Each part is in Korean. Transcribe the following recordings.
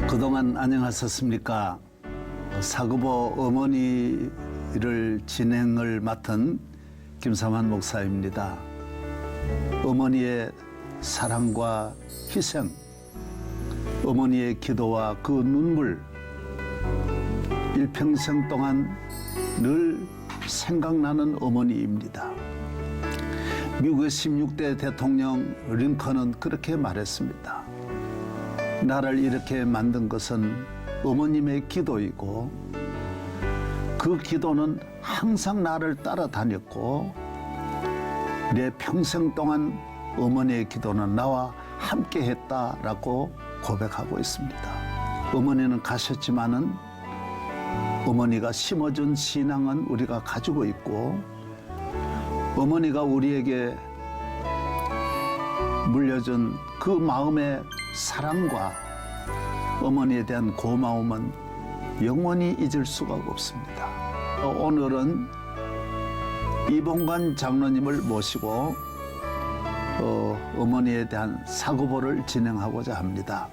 그동안 안녕하셨습니까? 사급오 어머니를 진행을 맡은 김삼환 목사입니다. 어머니의 사랑과 희생, 어머니의 기도와 그 눈물, 일평생 동안 늘 생각나는 어머니입니다. 미국의 16대 대통령 링컨은 그렇게 말했습니다. 나를 이렇게 만든 것은 어머님의 기도이고 그 기도는 항상 나를 따라다녔고 내 평생 동안 어머니의 기도는 나와 함께 했다라고 고백하고 있습니다. 어머니는 가셨지만은 어머니가 심어준 신앙은 우리가 가지고 있고 어머니가 우리에게 물려준 그 마음의 사랑과 어머니에 대한 고마움은 영원히 잊을 수가 없습니다. 오늘은 이봉관 장로님을 모시고 어머니에 대한 사고보를 진행하고자 합니다.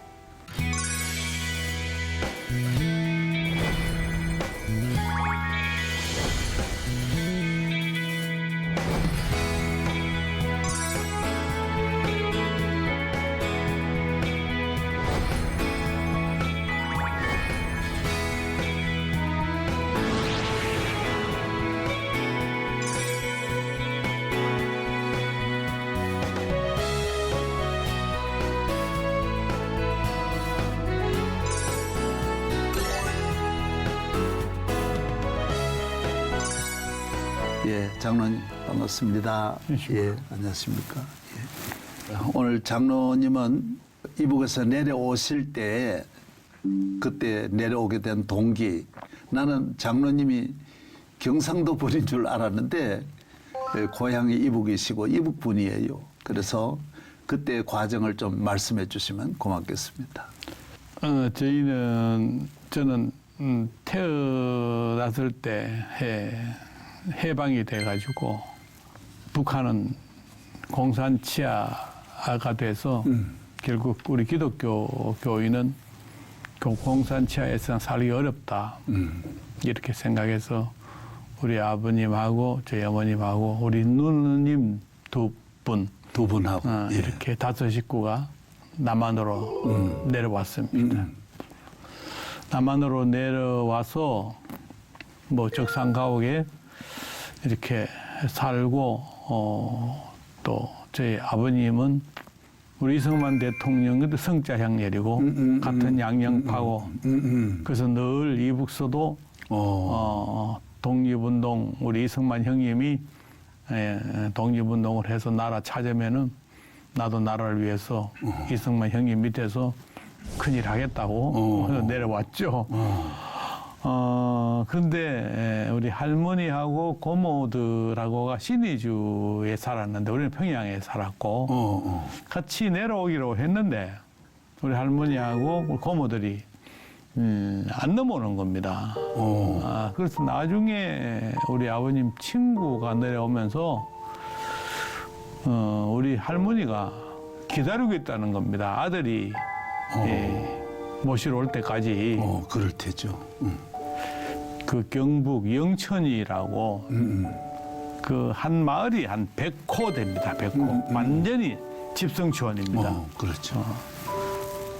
예, 장로님 반갑습니다. 예, 안녕하십니까. 예. 오늘 장로님은 이북에서 내려오실 때 그때 내려오게 된 동기, 나는 장로님이 경상도 분인 줄 알았는데 고향이 이북이시고 이북 분이에요. 그래서 그때 과정을 좀 말씀해 주시면 고맙겠습니다. 저는 태어났을 때 해방이 돼가지고 북한은 공산치하가 돼서 결국 우리 기독교 교인은 그 공산치하에서 살기 어렵다 이렇게 생각해서 우리 아버님하고 저희 어머님하고 우리 누님 두 분하고 이렇게 5 식구가 남한으로 내려왔습니다. 남한으로 내려와서 뭐 적산가옥에 이렇게 살고 또 저희 아버님은 우리 이승만 대통령 성자 형렬이고 같은 양영파고 그래서 늘 이북서도 독립운동 우리 이승만 형님이 독립운동을 해서 나라 찾으면은 나도 나라를 위해서 이승만 형님 밑에서 큰일 하겠다고 내려왔죠. 그런데 우리 할머니하고 고모들하고가 신의주에 살았는데 우리는 평양에 살았고 같이 내려오기로 했는데 우리 할머니하고 고모들이 안 넘어오는 겁니다. 그래서 나중에 우리 아버님 친구가 내려오면서 우리 할머니가 기다리고 있다는 겁니다. 아들이 모시러 올 때까지. 그럴 테죠. 그 경북 영천이라고 그 한 마을이 한 100호 됩니다. 100호. 완전히 집성촌입니다. 그렇죠.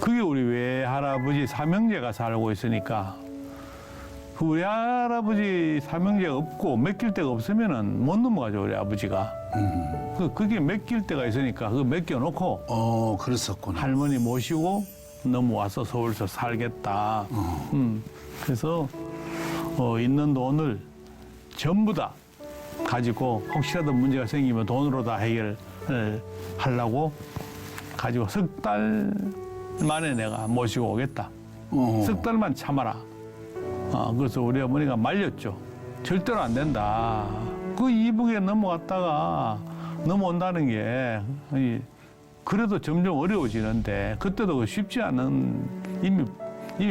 그게 우리 외할아버지 삼형제가 살고 있으니까 그 우리 할아버지 삼형제가 없고 맡길 데가 없으면은 못 넘어가죠. 우리 아버지가. 그게 맡길 데가 있으니까 그거 맡겨놓고 그랬었구나. 할머니 모시고 넘어와서 서울서 살겠다. 그래서 있는 돈을 전부 다 가지고 혹시라도 문제가 생기면 돈으로 다 해결을 하려고 가지고 3달 만에 내가 모시고 오겠다. 3달만 참아라. 그래서 우리 어머니가 말렸죠. 절대로 안 된다. 그 이북에 넘어갔다가 넘어온다는 게 그래도 점점 어려워지는데 그때도 쉽지 않은 이미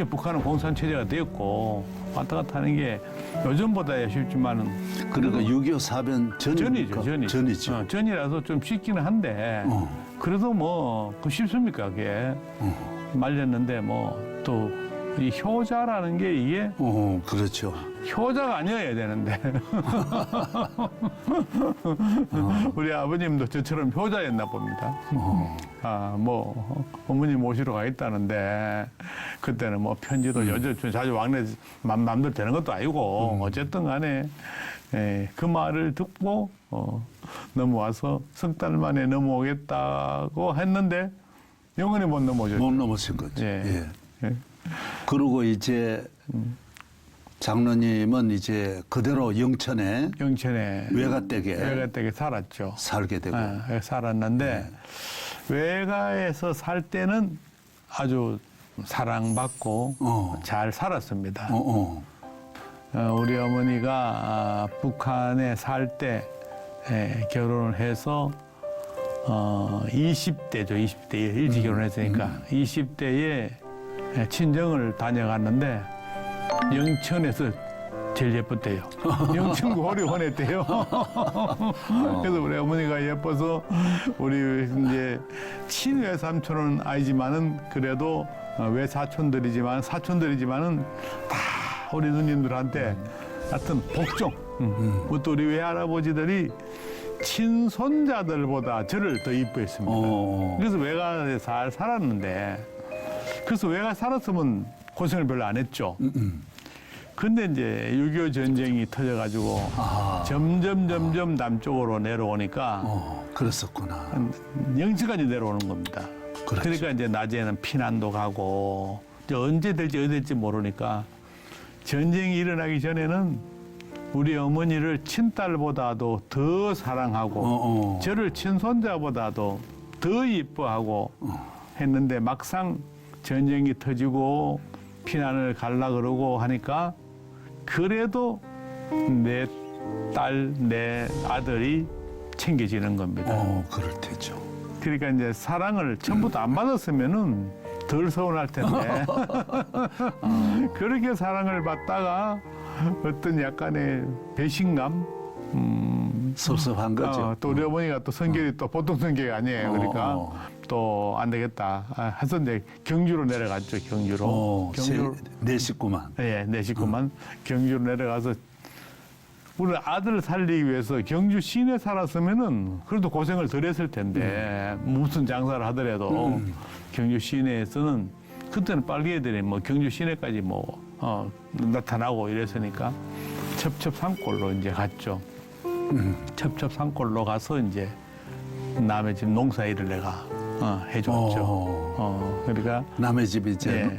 북한은 공산체제가 되었고 왔다 갔다 하는 게 요즘보다야 쉽지만은 그러니까 6.25 사변 전이죠. 전이라서 좀 쉽기는 한데 그래도 뭐 그 쉽습니까 그게 말렸는데 뭐 또 이 효자라는 게 이게 그렇죠. 효자가 아니어야 되는데 우리 아버님도 저처럼 효자였나 봅니다. 뭐 어머니 모시러 가 있다는데 그때는 뭐 편지도 요즘 자주 왕래 맘대로 되는 것도 아니고 어쨌든 간에 그 말을 듣고 넘어와서 석 달 만에 넘어오겠다고 했는데 영원히 못 넘어오죠. 못 넘었을 거죠. 예. 예. 그리고 이제 장로님은 이제 그대로 영천에 외가댁에 살았죠. 살게 되고 살았는데 외가에서 살 때는 아주 사랑받고 잘 살았습니다. 우리 어머니가 북한에 살 때 결혼을 해서 20대죠. 20대 일찍 결혼했으니까 20대에 친정을 다녀갔는데 영천에서 제일 예뻤대요. 영천 고리 혼했대요. 그래서 우리 어머니가 예뻐서 우리 이제 친외삼촌은 아니지만은 그래도 외사촌들이지만 사촌들이지만은 다 우리 누님들한테 하여튼 복종. 또 우리 외할아버지들이 친손자들보다 저를 더 이뻐했습니다. 그래서 외가에 잘 살았는데 그래서 외가 살았으면 고생을 별로 안 했죠. 근데 이제 6.25 전쟁이 터져가지고 점점 남쪽으로 내려오니까 그랬었구나. 영지까지 내려오는 겁니다. 그렇죠. 그러니까 이제 낮에는 피난도 가고 이제 언제 될지 어디 될지 모르니까 전쟁이 일어나기 전에는 우리 어머니를 친딸보다도 더 사랑하고 저를 친손자보다도 더 이뻐하고 했는데 막상 전쟁이 터지고 피난을 갈라 그러고 하니까 그래도 내 딸, 내 아들이 챙겨지는 겁니다. 그럴 테죠. 그러니까 이제 사랑을 처음부터 안 받았으면은 덜 서운할 텐데 그렇게 사랑을 받다가 어떤 약간의 배신감, 섭섭한 거죠. 또 우리 어머니가 또 성격이 또 보통 성격이 아니에요. 그러니까 또 안 되겠다 해서 이제 경주로 내려갔죠. 경주로. 내 식구만. 예, 내 식구만 경주로 내려가서 우리 아들을 살리기 위해서 경주 시내 살았으면은 그래도 고생을 덜 했을 텐데 무슨 장사를 하더라도 경주 시내에서는 그때는 빨리 애들이 뭐 경주 시내까지 뭐 나타나고 이랬으니까 첩첩산골로 이제 갔죠. 첩첩산골로 가서 이제 남의 집 농사 일을 내가 해줬죠. 그러니까 남의 집 이제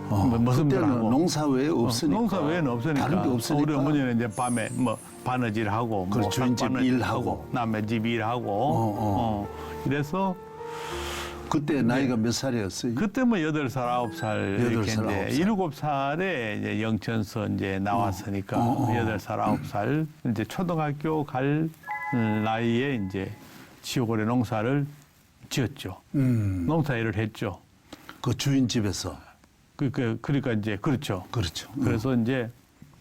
무슨 그때는 농사 외에 없으니까. 농사 외에는 없으니까. 다른 게 없으니까. 우리 어머니는 이제 밤에 뭐 바느질하고 그렇죠. 뭐 이제 일하고 남의 집 일하고 이래서 그때 나이가 몇 살이었어요? 그때 뭐 8살, 9살 이렇게 이제 7살에 이제 영천서 이제 나왔으니까 8살, 9살 이제 초등학교 갈 나이에 이제 시골에 농사를 지었죠. 농사일을 했죠. 그 주인 집에서. 그러니까 이제 그렇죠. 그렇죠. 그래서 이제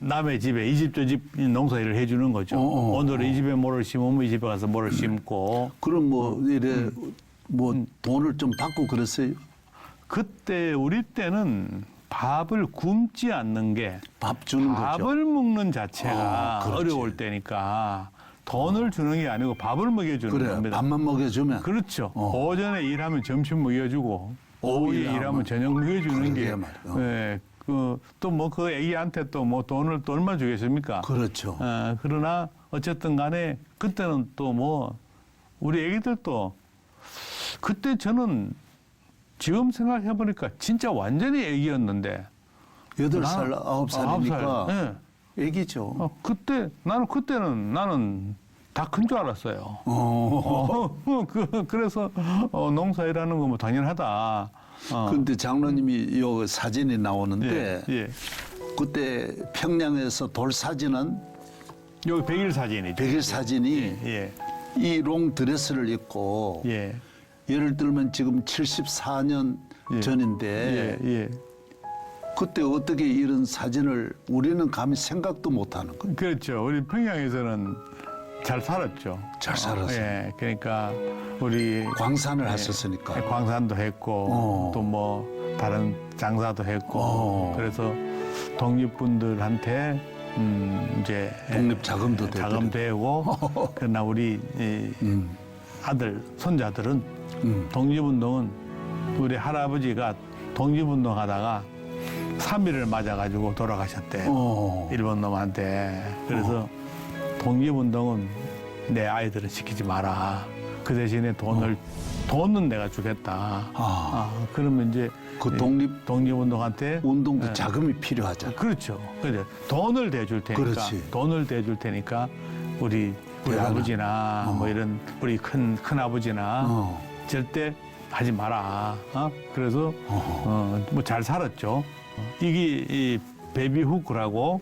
남의 집에 이 집 저 집 농사일을 해주는 거죠. 오늘은 이 집에 뭐를 심으면 이 집에 가서 뭐를 심고. 그럼 뭐 이래 뭐 돈을 좀 받고 그랬어요? 그때 우리 때는 밥을 굶지 않는 게 밥 주는 거죠. 밥을 먹는 자체가 그렇지. 어려울 때니까 돈을 주는 게 아니고 밥을 먹여주는 그래, 겁니다. 밥만 먹여주면. 그렇죠. 오전에 일하면 점심 먹여주고 오후에 일하면 저녁 먹여주는 게. 네, 또 뭐 그 애기한테 또 뭐 돈을 또 얼마 주겠습니까? 그렇죠. 그러나 어쨌든 간에 그때는 또 뭐 우리 애기들도 그때 저는 지금 생각해 보니까 진짜 완전히 애기였는데 8살, 9살이니까 네. 애기죠. 그때는 나는 다 큰 줄 알았어요. 그래서 농사일하는 거 뭐 당연하다. 근데 장로님이 요 사진이 나오는데 그때 평양에서 돌 사진은 여기 100일 사진이죠. 100일 사진이 이 롱 드레스를 입고 예를 들면 지금 74년 전인데 그때 어떻게 이런 사진을 우리는 감히 생각도 못하는 거예요. 그렇죠. 우리 평양에서는 잘 살았죠. 잘 살았어요. 그러니까 우리 광산을 하셨으니까. 광산도 했고 또 뭐 다른 장사도 했고 그래서 독립분들한테 이제 독립 자금도 자금 되고 그러나 우리 아들 손자들은 독립운동은 우리 할아버지가 독립운동하다가 3.1을 맞아가지고 돌아가셨대요. 일본 놈한테. 그래서 독립운동은 내 아이들은 시키지 마라. 그 대신에 돈은 내가 주겠다. 그러면 이제 그 독립운동한테 운동도 자금이 필요하잖아. 그렇죠. 그래 돈을 대줄 테니까 그렇지. 돈을 대줄 테니까 우리 아버지나 뭐 이런 우리 큰 아버지나 절대 하지 마라. 그래서 뭐 잘 살았죠. 이게 이 베비후크라고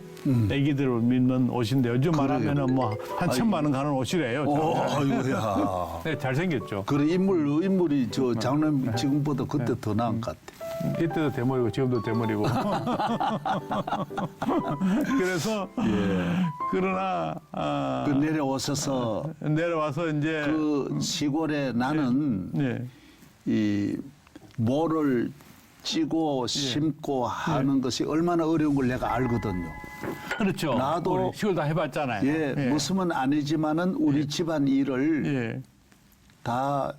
애기들을 믿는 옷인데 요즘 말하면은 뭐 한 1,000만 원 가는 옷이래요. 아이고야. 네, 잘생겼죠. 그래 인물이 저 장남 지금보다 그때 더 나은 것 같아. 이때도 대머리고 지금도 대머리고. 그래서 그러나 그 내려오셔서 내려와서 이제 그 시골에 나는 이 모를 찌고 심고 하는 것이 얼마나 어려운 걸 내가 알거든요. 그렇죠. 나도 우리 시골 다 해봤잖아요. 무슨은 아니지만은 우리 집안 일을 다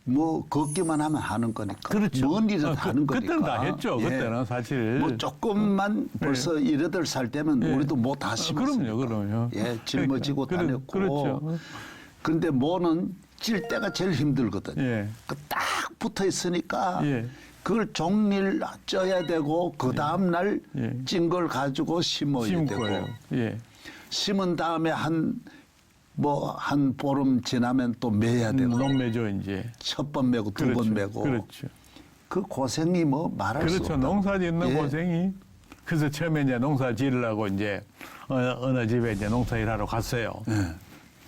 뭐 걷기만 하면 하는 거니까. 그렇죠. 뭔 일을 하는 거니까. 그때는 다 했죠. 그때는 사실. 뭐 조금만 벌써 18살 되면 우리도 뭐 다 심었으니까. 그럼요. 예, 짊어지고 다녔고. 그렇죠. 그런데 뭐는 찔 때가 제일 힘들거든요. 딱 붙어 있으니까 그걸 종일 쪄야 되고 그 다음 날 찐 걸 가지고 심어야 되고. 심은 다음에 한 보름 지나면 또 매야 되고. 논매죠, 이제. 첫 번 매고 두 번 매고. 그렇죠. 그 고생이 뭐 말할 수 없다. 그렇죠. 농사 짓는 고생이. 그래서 처음에 이제 농사 지으려고 이제 어느 집에 이제 농사 일하러 갔어요.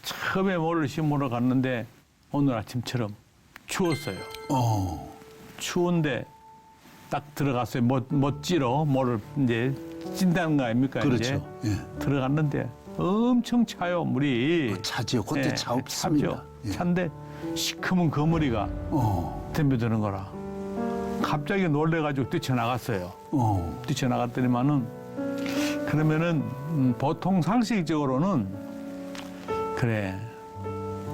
처음에 모를 심으러 갔는데 오늘 아침처럼 추웠어요. 추운데 딱 들어갔어요. 못 찌러 모를 이제 찐다는 거 아닙니까? 그렇죠. 이제 들어갔는데 엄청 차요 물이. 차지요. 그때 차 없습니다. 차인데 시커먼 거머리가 덤벼드는 거라. 갑자기 놀래가지고 뛰쳐나갔어요. 뛰쳐나갔더니만은 그러면은 보통 상식적으로는 그래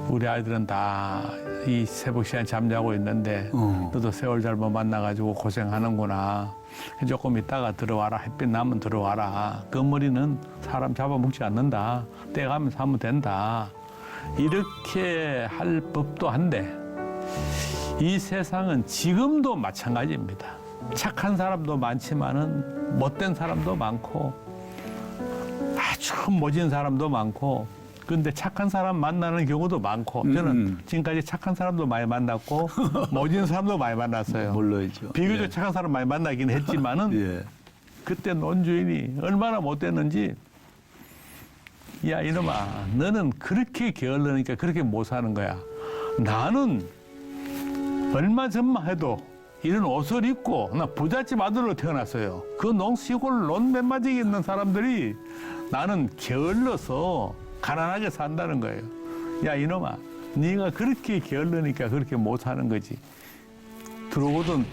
우리 아이들은 다 이 새벽 시간 잠자고 있는데 너도 세월 잘못 만나가지고 고생하는구나. 조금 있다가 들어와라. 햇빛 나면 들어와라. 그 머리는 사람 잡아먹지 않는다. 떼가면서 하면 된다. 이렇게 할 법도 한데 이 세상은 지금도 마찬가지입니다. 착한 사람도 많지만은 못된 사람도 많고 아주 모진 사람도 많고 근데 착한 사람 만나는 경우도 많고 저는 지금까지 착한 사람도 많이 만났고 모진 사람도 많이 만났어요. 물론이죠. 비교적 착한 사람 많이 만나긴 했지만은 그때 논주인이 얼마나 못됐는지 야 이놈아 너는 그렇게 게을르니까 그렇게 못 사는 거야. 나는 얼마 전만 해도 이런 옷을 입고 나 부잣집 아들로 태어났어요. 그 시골 논맨마지에 있는 사람들이 나는 게을러서 가난하게 산다는 거예요. 야 이놈아 네가 그렇게 게을르니까 그렇게 못 사는 거지. 들어오든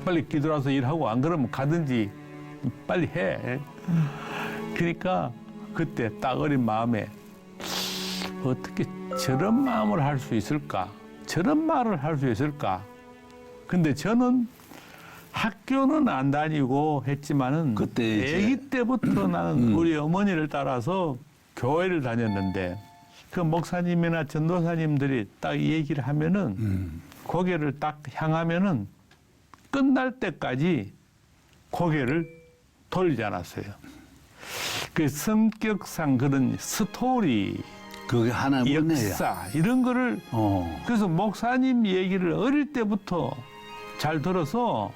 빨리 기들어와서 일하고 안 그러면 가든지 빨리 해. 그러니까 그때 딱 어린 마음에 어떻게 저런 마음을 할 수 있을까? 저런 말을 할 수 있을까? 근데 저는 학교는 안 다니고 했지만은 그때 아기 때부터 나는 우리 어머니를 따라서 교회를 다녔는데 그 목사님이나 전도사님들이 딱 이 얘기를 하면은 고개를 딱 향하면은 끝날 때까지 고개를 돌리지 않았어요. 그 성격상 그런 스토리, 그게 하나의 은혜야. 역사 이런 거를 그래서 목사님 얘기를 어릴 때부터 잘 들어서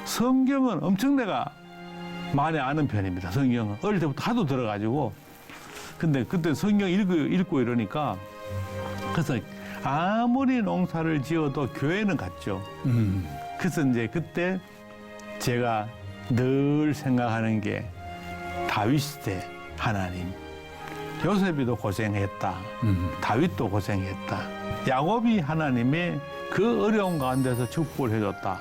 성경은 엄청 내가 많이 아는 편입니다. 성경은 어릴 때부터 하도 들어가지고 근데 그때 성경 읽고 이러니까 그래서 아무리 농사를 지어도 교회는 갔죠. 그래서 이제 그때 제가 늘 생각하는 게 다윗 시대 하나님. 요셉이도 고생했다. 다윗도 고생했다. 야곱이 하나님의 그 어려운 가운데서 축복을 해줬다.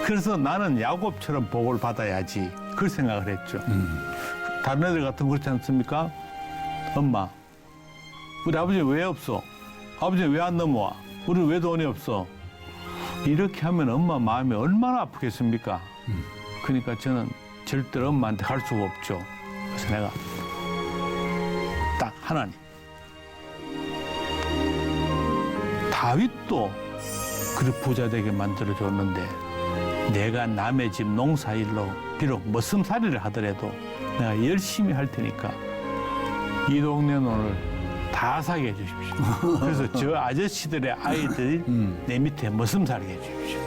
그래서 나는 야곱처럼 복을 받아야지. 그 생각을 했죠. 다른 애들 같은 거 그렇지 않습니까? 엄마, 우리 아버지 왜 없어? 아버지 왜 안 넘어와? 우리 왜 돈이 없어? 이렇게 하면 엄마 마음이 얼마나 아프겠습니까? 그러니까 저는 절대로 엄마한테 갈 수가 없죠. 그래서 내가 딱 하나님, 다윗도 그렇게 부자 되게 만들어줬는데 내가 남의 집 농사일로 비록 머슴살이를 하더라도 내가 열심히 할 테니까 이 동네 논을 다 사게 해주십시오. 그래서 저 아저씨들의 아이들이 내 밑에 머슴살게 해주십시오.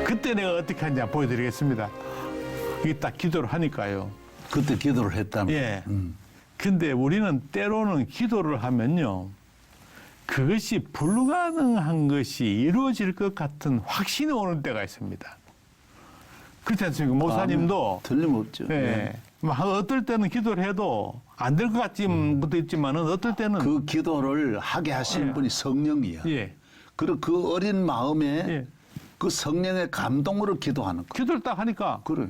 그때 내가 어떻게 하냐 보여드리겠습니다. 이게 딱 기도를 하니까요. 그때 기도를 했다는 예. 근데 우리는 때로는 기도를 하면요. 그것이 불가능한 것이 이루어질 것 같은 확신이 오는 때가 있습니다. 그렇지 않습니까? 목사님도. 틀림없죠. 예. 어떨 때는 기도를 해도 안 될 것 같은 것도 있지만은 어떨 때는. 그 기도를 하게 하시는 예. 분이 성령이야. 예. 그리고 그 어린 마음에 예. 그 성령의 감동으로 기도하는 거야. 기도를 딱 하니까. 그래.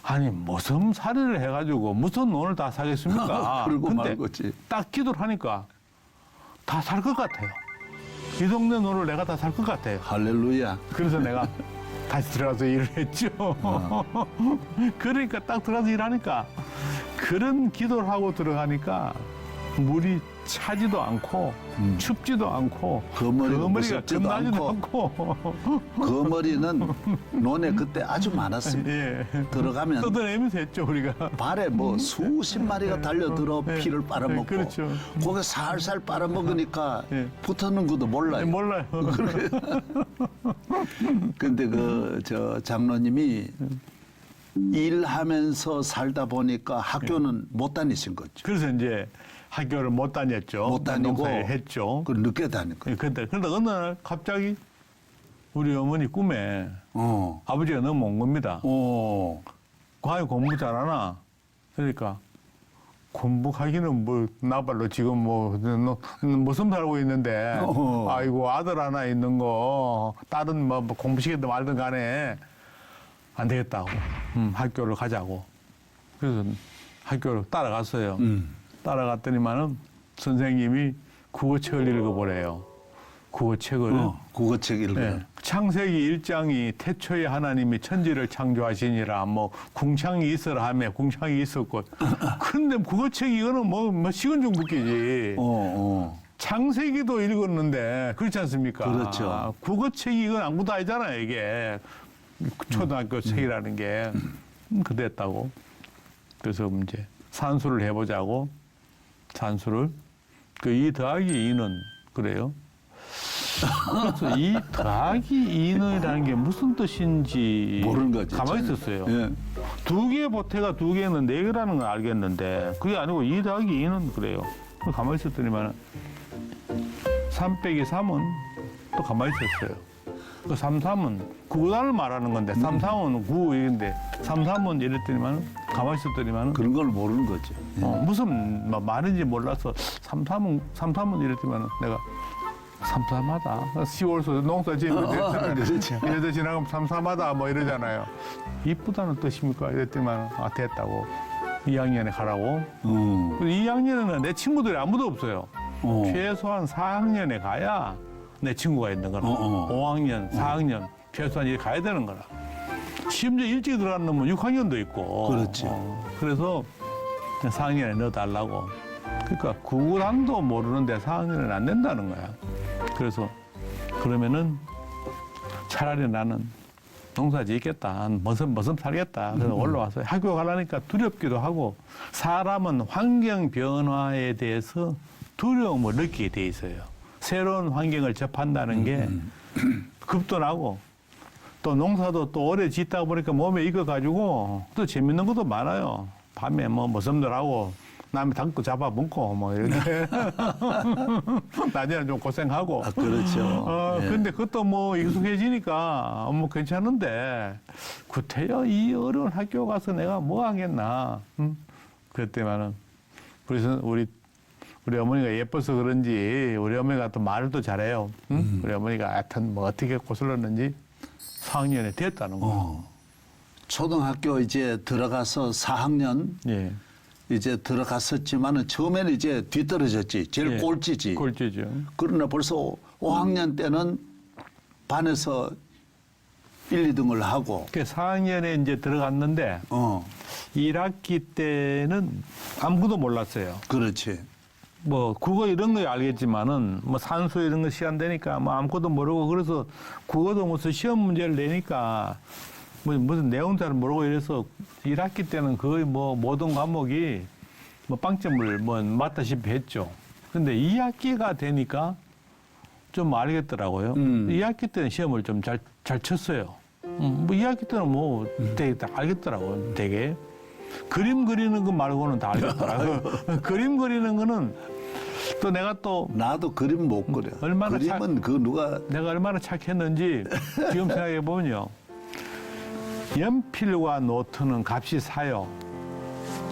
아니, 무슨 살이를 해가지고 무슨 논을 다 사겠습니까? 그러고 근데 말 거지. 딱 기도를 하니까 다 살 것 같아요. 이 동네 논을 내가 다 살 것 같아요. 할렐루야. 그래서 내가 다시 들어가서 일을 했죠. 그러니까 딱 들어가서 일하니까 그런 기도를 하고 들어가니까 물이 차지도 않고 춥지도 않고 거머리가 거머리가 무섭지도 겁나지도 않고 그 머리는 논에 그때 아주 많았습니다. 예. 들어가면 뜯어내면서 했죠 우리가. 발에 뭐 수십 마리가 달려들어 예. 피를 빨아먹고 그렇죠. 거기 살살 빨아먹으니까 예. 붙었는 것도 몰라요. 몰라요. 근데 그 저 장로님이 일하면서 살다 보니까 학교는 못 다니신 거죠. 그래서 이제 학교를 못 다녔죠. 못 다니고 농사를 했죠. 그 늦게 다닌 거예요. 그런데 어느 날 갑자기 우리 어머니 꿈에 아버지가 넘어온 겁니다. 과연 공부 잘하나? 그러니까 공부하기는 뭐 나발로 지금 뭐 무슨 살고 있는데 아이고 아들 하나 있는 거 딸은 뭐 공부시키든 말든 간에 안 되겠다고 학교를 가자고. 그래서 학교를 따라갔어요. 따라갔더니만은 선생님이 국어책을 읽어보래요. 국어책을. 국어책 읽어요. 네. 창세기 1장이 태초에 하나님이 천지를 창조하시니라 뭐 궁창이 있으라 하며 궁창이 있었고 근데 국어책 이거는 뭐 식은죽 붓기지. 창세기도 읽었는데 그렇지 않습니까? 그렇죠. 국어책이 이건 아무것도 아니잖아요 이게. 초등학교 책이라는 게 그랬다고. 그래서 이제 산수를 해보자고. 산수를 그 2 더하기 2는 그래요. 그래서 2 더하기 2는이라는 게 무슨 뜻인지 모르는 거지. 가만히 있었어요. 예. 2개의 보태가 2개는 4개라는 걸 알겠는데 그게 아니고 2 더하기 2는 그래요. 가만히 있었더니만 3 빼기 3은 또 가만히 있었어요. 그 3, 3은 9단을 말하는 건데 3, 3은 9인데 3, 3은 이랬더니만 가만히 있었더니만 그런 걸 모르는 거죠. 무슨 말인지 몰라서 3, 3은 이랬더니만 내가 삼삼하다. 10월서 농사 지으면 그렇죠. 이래도 지나가면 삼삼하다 뭐 이러잖아요. 이쁘다는 뜻입니까? 이랬더니만 됐다고. 2학년에 가라고. 2학년에는 내 친구들이 아무도 없어요. 최소한 4학년에 가야 내 친구가 있는 거라. 5학년, 4학년 최소한 이렇게 가야 되는 거라. 심지어 일찍 들어가는 놈은 6학년도 있고. 그렇지. 그래서 4학년에 넣어달라고. 그러니까 구구단도 모르는데 4학년은 안 된다는 거야. 그래서 그러면은 차라리 나는 농사 짓겠다. 머슴 살겠다. 그래서 올라와서 학교 가려니까 두렵기도 하고 사람은 환경 변화에 대해서 두려움을 느끼게 돼 있어요. 새로운 환경을 접한다는 게 겁도 나고 또 농사도 또 오래 짓다 보니까 몸에 익어가지고 또 재밌는 것도 많아요. 밤에 뭐 머슴들하고 남의 닭도 잡아먹고 뭐 이렇게 낮에는 좀 고생하고. 그렇죠. 근데 그것도 뭐 익숙해지니까 뭐 괜찮은데 구태여 이 어려운 학교 가서 내가 뭐 하겠나. 그랬더니만은 그래서 우리 어머니가 예뻐서 그런지 우리 어머니가 또 말을 또 잘해요. 우리 어머니가 하여튼 뭐 어떻게 고슬렀는지 4학년에 됐다는 거예요. 초등학교 이제 들어가서 4학년 예. 이제 들어갔었지만은 처음에는 이제 뒤떨어졌지. 제일 예. 꼴찌지. 꼴찌죠. 그러나 벌써 5학년 때는 반에서 1, 2등을 하고. 그 4학년에 이제 들어갔는데 1학기 때는 아무것도 몰랐어요. 그렇지. 뭐 국어 이런 거 알겠지만은 뭐 산수 이런 거 시간 되니까 뭐 아무것도 모르고 그래서 국어도 무슨 시험 문제를 내니까 뭐 무슨 내용 잘 모르고 이래서 1학기 때는 거의 뭐 모든 과목이 뭐 빵점을 뭐 맞다시피 했죠. 근데 2학기가 되니까 좀 알겠더라고요. 2학기 때는 시험을 좀 잘 쳤어요. 뭐 2학기 때는 뭐 되게 다 알겠더라고요. 되게. 그림 그리는 거 말고는 다 알겠더라고요. 그림 그리는 거는 또 내가 또 나도 그림 못 그려. 얼마나 그림은 그 누가 내가 얼마나 착했는지 지금 생각해 보면요. 연필과 노트는 값이 사요.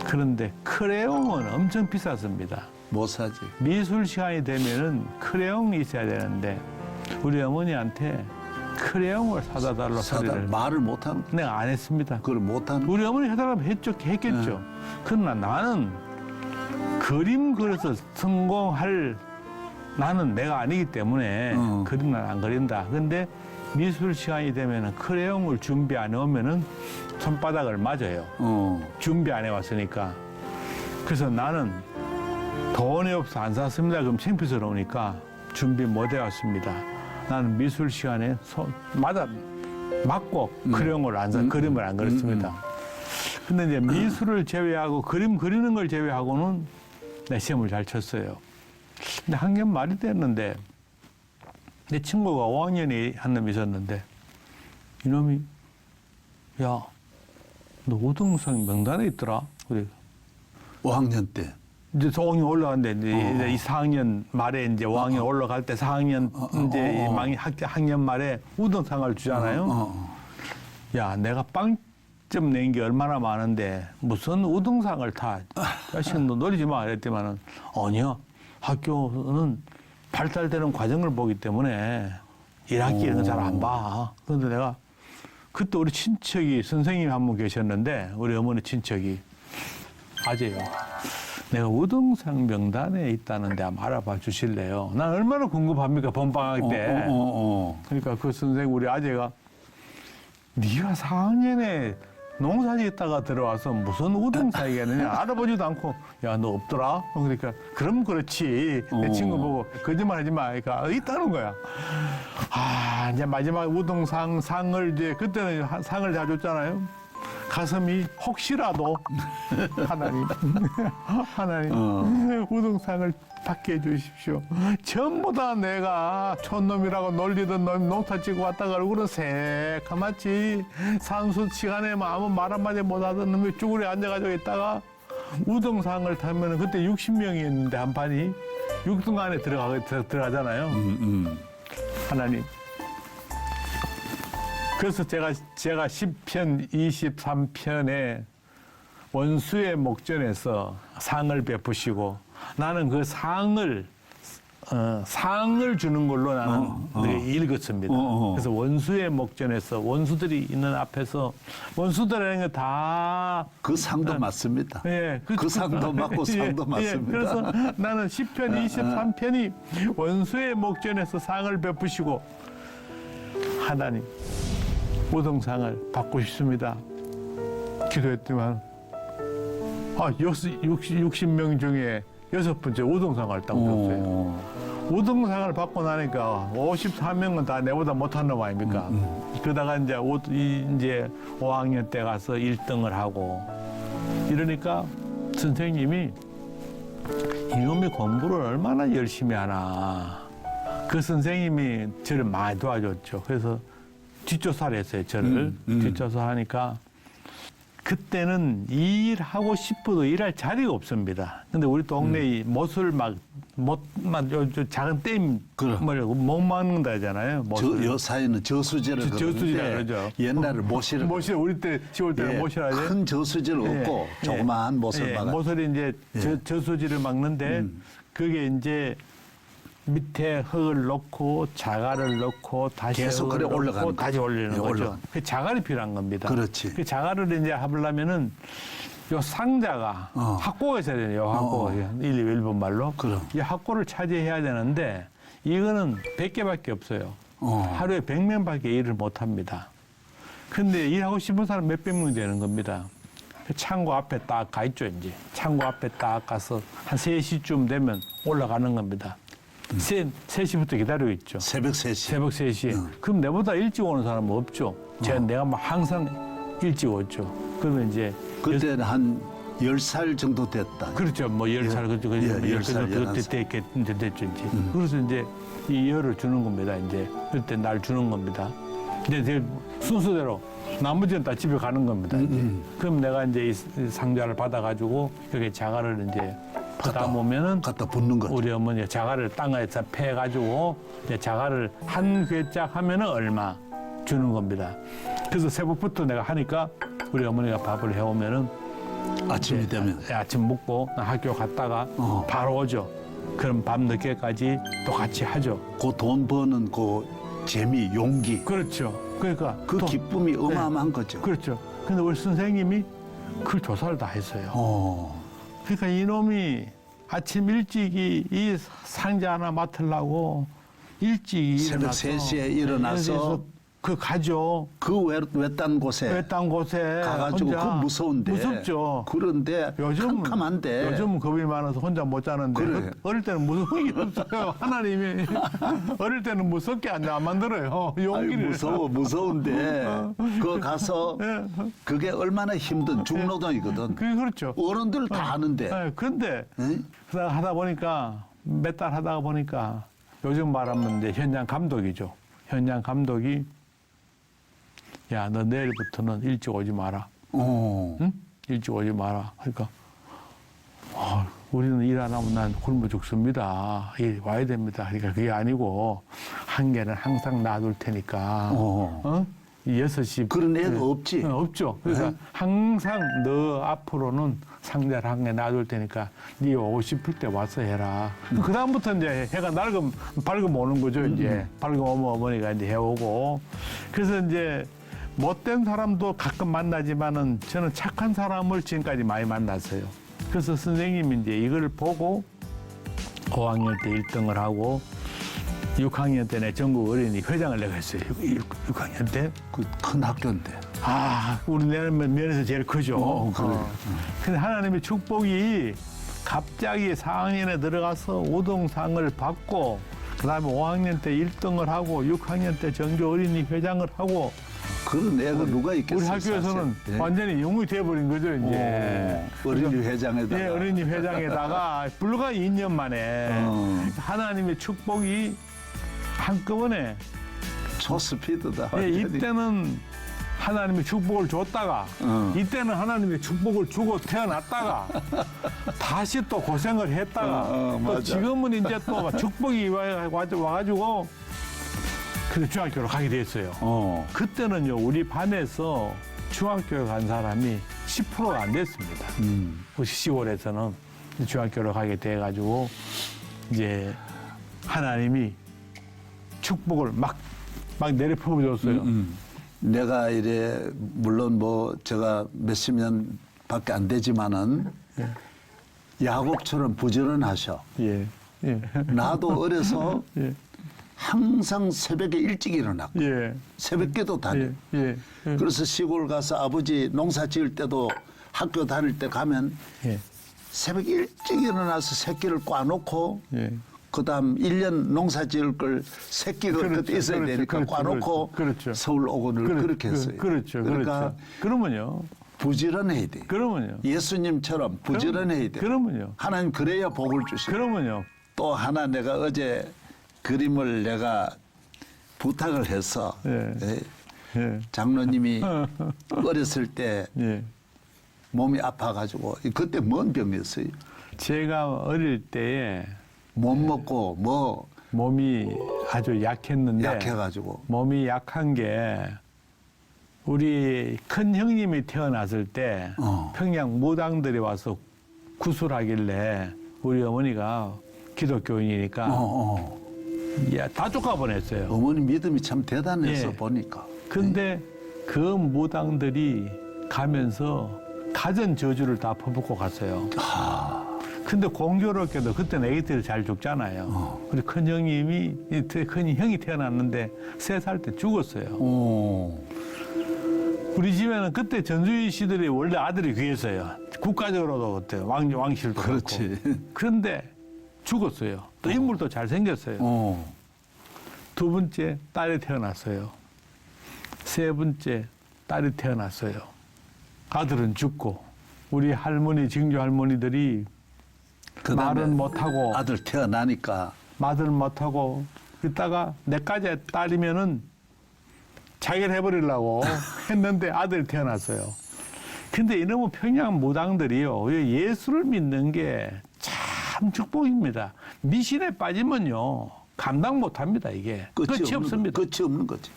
그런데 크레용은 엄청 비쌌습니다. 못 사지. 미술 시간이 되면은 크레용이 있어야 되는데 우리 어머니한테 크레용을 사다 달라고 소리를 말을 못 하는 거. 내가 안 했습니다. 그걸 못 하는 거. 우리 어머니 해달라면 했겠죠. 그러나 나는 그림 그려서 성공할 나는 내가 아니기 때문에 그림은 안 그린다. 근데 미술 시간이 되면은 크레용을 준비 안 해오면은 손바닥을 맞아요. 준비 안 해왔으니까. 그래서 나는 돈이 없어 안 샀습니다. 그럼 창피스러우니까 준비 못 해왔습니다. 나는 미술 시간에 맞고 크레용을 안 사, 그림을 안 그렸습니다. 근데 이제 미술을 제외하고 그림 그리는 걸 제외하고는 내 시험을 잘 쳤어요. 근데 학년 말이 됐는데 내 친구가 5학년에 한 놈이 있었는데 이놈이 야, 너 우등상 명단에 있더라. 그래. 5학년 때. 이제 5학년 올라갔는데 이제 4학년 말에 이제 5학년 올라갈 때 4학년 이제 학년 말에 우등상을 주잖아요. 야, 내가 빵점 낸 게 얼마나 많은데 무슨 우등상을 타? 자식 너 노리지 마. 그랬더니만은 아니야. 학교는 발달되는 과정을 보기 때문에 1학기 이런 거 잘 안 봐. 그런데 내가 그때 우리 친척이 선생님이 한 분 계셨는데 우리 어머니 친척이 아재요. 내가 우등상 명단에 있다는데 한번 알아봐 주실래요? 난 얼마나 궁금합니까 본방학 때. 그러니까 그 선생님 우리 아재가 네가 4학년에 농사짓다가 들어와서 무슨 우등상이겠느냐 알아보지도 않고 야 너 없더라? 그러니까 그럼 그렇지. 내 친구 보고 거짓말하지 마. 그러니까 있다는 거야. 아 이제 마지막 우등상 상을 이제 그때는 상을 다 줬잖아요. 가슴이 혹시라도 하나님 우등상을 받게 해주십시오. 전부 다 내가 촌놈이라고 놀리던 놈 농사 짓고 왔다가 얼굴은 새카맣지 산수 시간에 아무 말 한마디 못하던 놈이 쭈그려 앉아가지고 있다가 우등상을 타면 그때 60명이었는데 한 판이 6등 안에 들어가잖아요. 하나님. 그래서 제가 10편 23편에 원수의 목전에서 상을 베푸시고 나는 그 상을 주는 걸로 나는 읽었습니다. 그래서 원수의 목전에서 원수들이 있는 앞에서 원수들이라는 게 다 그 상도 맞습니다. 예, 그 상도 맞고 상도 맞습니다. 예, 그래서 나는 10편 23편이 원수의 목전에서 상을 베푸시고 하나님 우등상을 받고 싶습니다. 기도했더니만 60명 중에 6번째 우등상을 딱 줬어요. 우등상을 받고 나니까 54명은 다 내보다 못한 놈 아닙니까? 그러다가 이제 5학년 때 가서 1등을 하고 이러니까 선생님이 이놈이 공부를 얼마나 열심히 하나. 그 선생님이 저를 많이 도와줬죠. 그래서 뒷조사를 했어요, 저를. 뒷조사하니까 그때는 일하고 싶어도 일할 자리가 없습니다. 근데 우리 동네에 못을 작은 댐 뭐라고 못 막는다 하잖아요. 요 사이는 저수지를 저수지라 그러죠. 옛날에 모실 우리 때 시골 때는 모시라 하죠. 큰 저수지를 없고 조그마한 못을 막아. 모서리 이제 저수지를 막는데 그게 이제 밑에 흙을 넣고 자갈을 넣고 다시 계속 흙을 그래 올라가는 넣고 다시 올리는 예, 거죠. 올라가는. 그 자갈이 필요한 겁니다. 그렇지. 그 자갈을 이제 하려면은 요 상자가 학고가 있어야 돼요. 요 학고 1번 말로. 그럼. 이 학고를 차지해야 되는데 이거는 100개밖에 없어요. 어. 하루에 100명밖에 일을 못 합니다. 근데 일하고 싶은 사람 몇백 명 되는 겁니다. 창고 앞에 딱 가 있죠, 이제. 창고 앞에 딱 가서 한 3시쯤 되면 올라가는 겁니다. 3시부터 기다리고 있죠. 새벽 3시. 새벽 3시에. 그럼 내보다 일찍 오는 사람은 없죠. 내가 뭐 항상 일찍 오죠. 그러면 이제. 그때는 한 10살 정도 됐다. 그렇죠. 뭐 10살, 그렇죠. 예, 10살, 그때 11살. 됐죠, 이제. 그래서 이제 이 열을 주는 겁니다, 이제. 그때 날 주는 겁니다. 이제 순서대로 나머지는 다 집에 가는 겁니다. 이제. 그럼 내가 이제 이 상자를 받아가지고 여기 자갈을 이제 퍼다 보면은 갖다 붓는 거죠. 우리 어머니 자갈을 땅에서 패가지고 이제 자갈을 한 괴짝 하면은 얼마 주는 겁니다. 그래서 새벽부터 내가 하니까 우리 어머니가 밥을 해오면은 아침이 이제 되면. 아침 먹고 학교 갔다가 바로 오죠. 그럼 밤 늦게까지 또 같이 하죠. 그 돈 버는 그 재미, 용기. 그렇죠. 그러니까 그 또- 기쁨이 어마어마한 거죠. 그렇죠. 근데 우리 선생님이 그 조사를 다 했어요. 그러니까 이놈이 아침 일찍이 이 상자 하나 맡으려고 일찍 새벽 일어나서 3시에 일어나서 그 가죠. 그 외딴 곳에 외딴 곳에 가가지고 혼자 그 무서운데. 무섭죠. 그런데 캄캄한데. 요즘은 겁이 많아서 혼자 못 자는데 그래. 어릴 때는 무서운 게 없어요. 하나님이 어릴 때는 무섭게 안 만들어요. 아유, 용기를. 무서운데 그 가서 그게 얼마나 힘든 중노동이거든. 그게 그렇죠. 어른들 다 아는데. 네, 그런데 응? 그러다 하다 보니까 몇 달 하다가 보니까 요즘 말하면 이제 현장 감독이죠. 현장 감독이 야, 너 내일부터는 일찍 오지 마라. 응? 일찍 오지 마라. 그러니까 우리는 일 안 하면 난 굶어 죽습니다. 일 와야 됩니다. 그러니까 그게 아니고 한 개는 항상 놔둘 테니까. 어? 6시. 그런 애가 없지. 없죠. 그래서 항상 너 앞으로는 상자를 한 개 놔둘 테니까 네 오고 싶을 때 와서 해라. 그 다음부터 이제 해가 밝으면 오는 거죠. 이제 밝으면 어머니가 이제 해오고. 그래서 이제 못된 사람도 가끔 만나지만은 저는 착한 사람을 지금까지 많이 만났어요. 그래서 선생님이 이제 이걸 보고 5학년 때 1등을 하고 6학년 때 내 전국 어린이 회장을 내가 했어요. 6학년 때. 그 큰 학교인데. 우리 면에서 제일 크죠. 그래. 근데 하나님의 축복이 갑자기 4학년에 들어가서 우등상을 받고 그다음에 5학년 때 1등을 하고 6학년 때 전교 어린이 회장을 하고 그런 애가 누가 있겠어요? 우리 학교에서는 사실. 예. 완전히 영웅이 돼버린 거죠, 이제. 어린이 회장에다가. 예, 어린이 회장에다가 불과 2년 만에 하나님의 축복이 한꺼번에 초스피드다. 예, 이때는 하나님의 축복을 줬다가 이때는 하나님의 축복을 주고 태어났다가 다시 또 고생을 했다가 또 맞아. 지금은 이제 또 축복이 와가지고 그래서 중학교로 가게 됐어요. 그때는요 우리 반에서 중학교에 간 사람이 10%가 안 됐습니다. 그 시골에서는 중학교로 가게 돼가지고 이제 하나님이 축복을 막 내려펴 줬어요. 내가 이래 물론 뭐 제가 몇십 년밖에 안 되지만은 야곱처럼 부지런하셔. 예. 예. 나도 어려서 예. 항상 새벽에 일찍 일어났고 예. 새벽기도 다니고 예. 예. 그래서 시골 가서 아버지 농사 지을 때도 학교 다닐 때 가면 예. 새벽 일찍 일어나서 새끼를 꽈놓고 예. 그다음 1년 농사 지을 걸 새끼가 그렇죠, 그때 있어야 그렇죠, 되니까 그렇죠, 꽈놓고 그렇죠. 서울 오고를 그렇게 했어요. 그렇죠. 그러니까 그렇죠. 그러면요. 부지런해야 돼. 그러면요. 예수님처럼 부지런해야 돼. 그러면요. 하나님 그래야 복을 주시고. 그러면요. 또 하나 내가 어제 그림을 내가 부탁을 해서 예. 예. 장로님이 어렸을 때 예. 몸이 아파가지고 그때 뭔 병이었어요? 제가 어릴 때에 못 먹고 뭐 몸이 아주 약했는데 약해가지고 몸이 약한 게 우리 큰 형님이 태어났을 때 평양 무당들이 와서 구술하길래 우리 어머니가 기독교인이니까 야, 다 쫓아보냈어요. 어머니 믿음이 참 대단해서 예. 보니까. 근데 그 무당들이 가면서 가전 저주를 다 퍼붓고 갔어요. 근데 공교롭게도 그때는 애기들이 잘 죽잖아요. 우리 큰 형님이 큰 형이 태어났는데 3살 때 죽었어요. 우리 집에는 그때 전주희 씨들이 원래 아들이 귀했어요. 국가적으로도 그때 왕실도 그렇지. 그렇고. 그런데 죽었어요. 또 인물도 잘 생겼어요. 2번째 딸이 태어났어요. 3번째 딸이 태어났어요. 아들은 죽고 우리 할머니 증조 할머니들이 그다음에 말은 못하고 아들 태어나니까 말을 못하고 있다가 내까지 딸이면은 자기를 해버리려고 했는데 아들이 태어났어요. 근데 이놈의 평양 무당들이요 예수를 믿는 게 참 축복입니다. 미신에 빠지면요 감당 못합니다. 이게 끝이 없습니다. 끝이 없는 거지.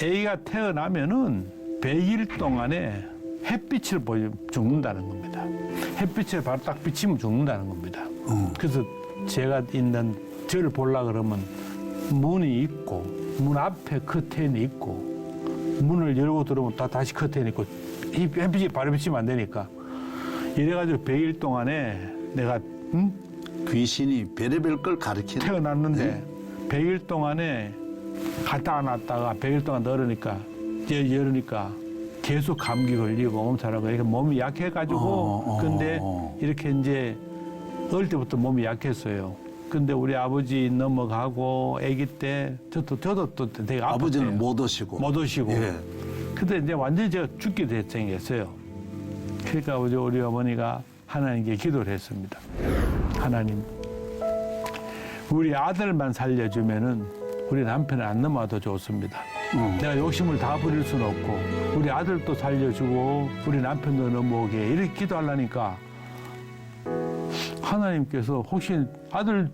애기가 태어나면은 100일 동안에 햇빛을 보여 죽는다는 겁니다. 햇빛을 바로 딱 비치면 죽는다는 겁니다. 그래서 제가 있는 저를 보려 그러면 문이 있고 문 앞에 커튼이 있고 문을 열고 들어오면 다시 커튼이 있고 이 햇빛이 바로 비치면 안 되니까 이래가지고 100일 동안에 내가 귀신이 별의별 걸 가르치는. 태어났는데 100일 동안에 갔다 놨다가 100일 동안 열으니까 계속 감기 걸리고 몸살하고 이렇게 몸이 약해가지고 근데 이렇게 이제 어릴 때부터 몸이 약했어요. 근데 우리 아버지 넘어가고 아기 때 저도 또 되게 아팠어요. 아버지는 못 오시고. 예. 근데 이제 완전히 제가 죽게 생겼어요. 그러니까 우리 어머니가 하나님께 기도를 했습니다. 하나님, 우리 아들만 살려주면은 우리 남편은 안 넘어와도 좋습니다. 내가 욕심을 다 부릴 수는 없고 우리 아들도 살려주고 우리 남편도 넘어오게 이렇게 기도하려니까 하나님께서 혹시 아들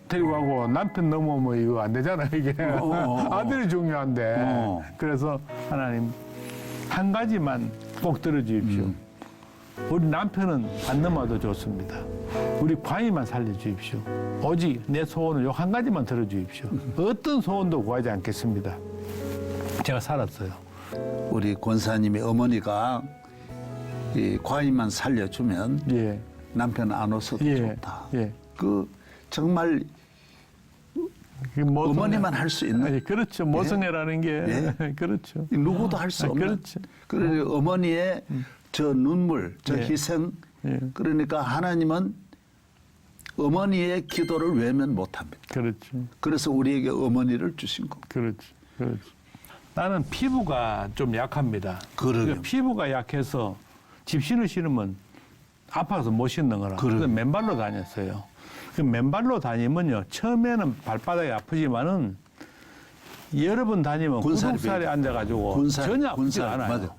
데리고 가고 남편 넘어오면 이거 안 되잖아요. 이게 아들이 중요한데 그래서 하나님 한 가지만 꼭 들어주십시오. 우리 남편은 안 넘어도 좋습니다. 우리 광희만 살려주십시오. 오직 내 소원을 요 한 가지만 들어주십시오. 어떤 소원도 구하지 않겠습니다. 제가 살았어요. 우리 권사님의 어머니가 이 과인만 살려주면 예. 남편 안 오셔도 예. 좋다. 예. 그 정말 어머니만 할 수 있는. 아니, 그렇죠. 모성애라는 게 예. 그렇죠. 누구도 할 수 없는. 그렇죠. 그러니까 어머니의 저 눈물, 저 예. 희생. 예. 그러니까 하나님은 어머니의 기도를 외면 못합니다. 그렇죠. 그래서 우리에게 어머니를 주신 겁니다. 그렇죠. 그렇죠. 나는 피부가 좀 약합니다. 그러게요. 그러니까 피부가 약해서 집신을 신으면 아파서 못 신는 거라. 그래서 맨발로 다녔어요. 그 맨발로 다니면요. 처음에는 발바닥이 아프지만은 여러 번 다니면 구석살이 앉아가지고 전혀 아프지가 않아요. 맞아요.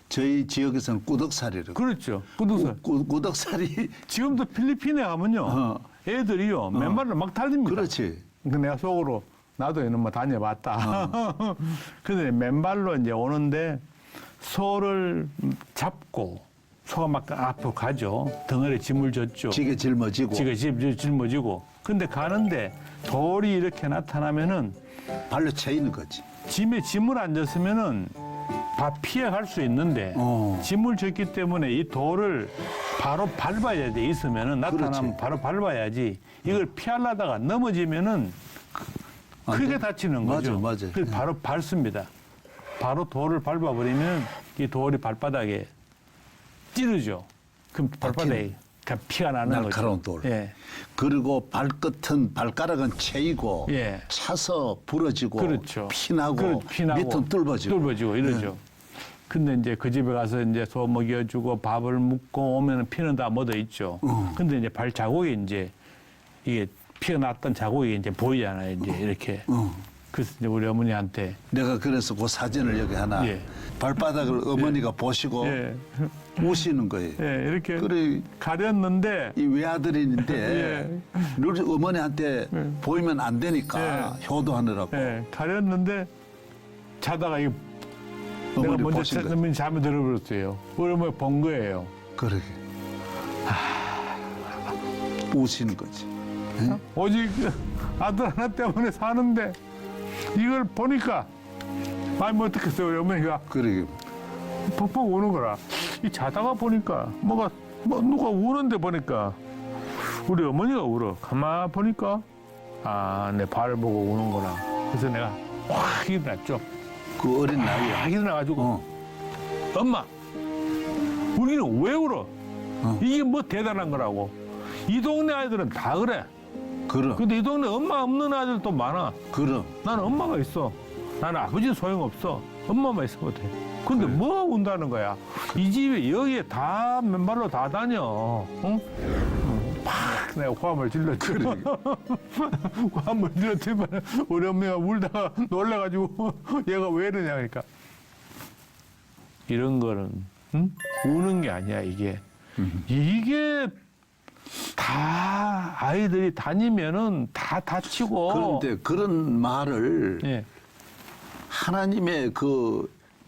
저희 지역에서는 꾸덕살이라고. 그렇죠. 구석살. 꾸덕살이. 지금도 필리핀에 가면요. 애들이요. 맨발로 막 달립니다. 그렇지. 그 내가 속으로 나도 이놈 다녀봤다. 근데 맨발로 이제 오는데 소를 잡고 소가 막 앞으로 가죠. 덩어리에 짐을 졌죠. 지게 짊어지고. 지게 짊어지고. 근데 가는데 돌이 이렇게 나타나면은 발로 채이는 거지. 짐에 짐을 안 졌으면은 다 피해갈 수 있는데 짐을 졌기 때문에 이 돌을 바로 밟아야 돼. 있으면은 나타나면 그렇지. 바로 밟아야지. 이걸 피하려다가 넘어지면은 크게 다치는 거죠. 맞아. 그래서 바로 밟습니다. 바로 돌을 밟아버리면 이 돌이 발바닥에 찌르죠. 그럼 발바닥에 피가 나는 날카로운 거죠. 돌. 예. 그리고 발가락은 채이고 예. 차서 부러지고 그렇죠. 피나고 피나고 밑은 뚫어지고 이러죠. 근데 이제 그 집에 가서 이제 소 먹여주고 밥을 먹고 오면은 피는 다 묻어 있죠. 근데 이제 발 자국이 이제 이게 피가 났던 자국이 이제 보이잖아요. 이제 이렇게. 그래서 이제 우리 어머니한테 내가 그래서 그 사진을 여기 하나 예. 발바닥을 어머니가 보시고 예. 우시는 거예요. 예, 이렇게 그래 가렸는데 이 외아들인데 예. 늘 어머니한테 보이면 안 되니까 효도하느라고 예, 가렸는데 자다가 이게 내가 어머니 먼저 보신 거예요. 잠이 들어버렸어요. 우리 어머니 본 거예요. 그러게 우시는 거지. 오직 아들 하나 때문에 사는데 이걸 보니까 아니 뭐 어떻겠어요 우리 어머니가 그러게. 퍽퍽 우는 거라. 이 자다가 보니까 뭐 누가 우는데 보니까 우리 어머니가 울어. 가만 보니까 내 발을 보고 우는구나. 그래서 내가 확 일어났죠. 그 어린 나이에. 확 일어나가지고 엄마 우리는 왜 울어? 이게 뭐 대단한 거라고. 이 동네 아이들은 다 그래. 그럼. 근데 이 동네 엄마 없는 아이들도 많아. 그럼. 나는 엄마가 있어. 나는 아버지는 소용없어. 엄마만 있으면 돼. 근데 그래. 뭐 운다는 거야? 이 집에 여기에 다 맨발로 다 다녀. 응? 팍 내가 고함을 질렀지. 고함을 질렀지만 우리 엄마가 울다가 놀래가지고 얘가 왜 이러냐 그러니까 이런 거는 우는 게 아니야 이게. 이게 다 아이들이 다니면은 다 다치고. 그런데 그런 말을 예. 하나님의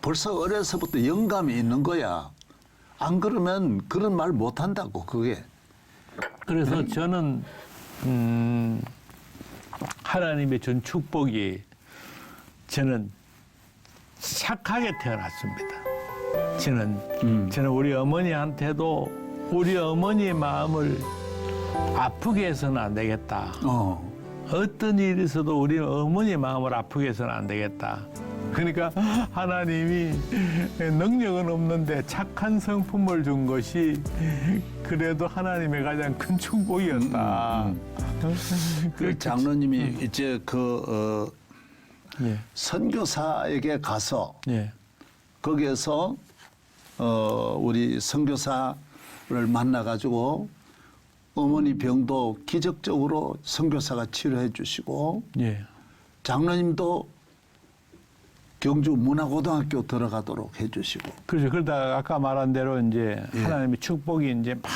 벌써 어려서부터 영감이 있는 거야. 안 그러면 그런 말 못 한다고, 그게. 그래서 저는 하나님의 전 축복이 저는 착하게 태어났습니다. 저는 우리 어머니한테도 우리 어머니의 마음을 아프게 해서는 안 되겠다. 어떤 일이 있어도 우리 어머니의 마음을 아프게 해서는 안 되겠다. 그러니까 하나님이 능력은 없는데 착한 성품을 준 것이 그래도 하나님의 가장 큰 축복이었다. 그 장로님이 이제 예. 선교사에게 가서 예. 거기에서 우리 선교사를 만나가지고 어머니 병도 기적적으로 선교사가 치료해 주시고 예. 장로님도 경주 문화고등학교 들어가도록 해주시고. 그렇죠. 그러다가 아까 말한 대로 이제 예. 하나님의 축복이 이제 막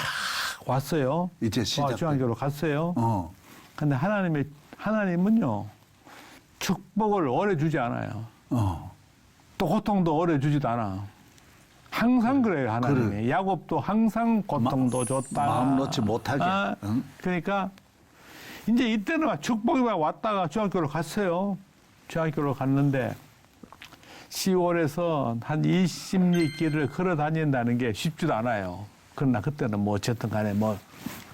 왔어요. 이제 시작. 중학교로 갔어요. 근데 하나님은요 축복을 오래 주지 않아요. 또 고통도 오래 주지도 않아. 항상 그래요 하나님이. 그래. 야곱도 항상 고통도 줬다. 마음 놓지 못하게. 응? 그러니까 이제 이때는 막 축복이 막 왔다가 중학교로 갔어요. 중학교로 갔는데 10월에서 한 20리 길을 걸어 다닌다는 게 쉽지도 않아요. 그러나 그때는 뭐 어쨌든 간에 뭐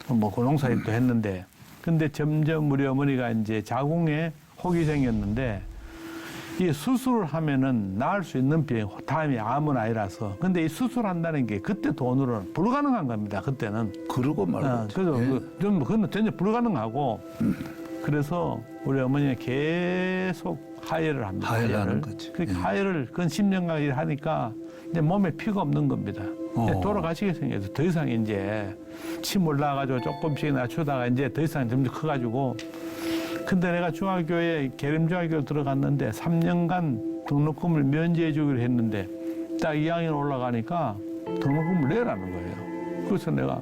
농사일도 했는데 근데 점점 우리 어머니가 이제 자궁에 혹이 생겼는데 이 수술을 하면은 나을 수 있는 병, 다음이 암은 아니라서. 근데 이 수술한다는 게 그때 돈으로는 불가능한 겁니다. 그때는. 그러고 말고. 그래서 좀 그건 전혀 불가능하고. 그래서 우리 어머니는 계속 하혈을 합니다. 하혈을 하는 거지. 그러니까 하혈을 근 10년간 일을 하니까 이제 몸에 피가 없는 겁니다. 이제 돌아가시게 생겨서 더 이상 이제 침 올라가지고 조금씩 낮추다가 이제 더 이상 점점 커가지고. 근데 내가 중학교에 계림중학교에 들어갔는데 3년간 등록금을 면제해 주기로 했는데 딱 2학년 올라가니까 등록금을 내라는 거예요. 그래서 내가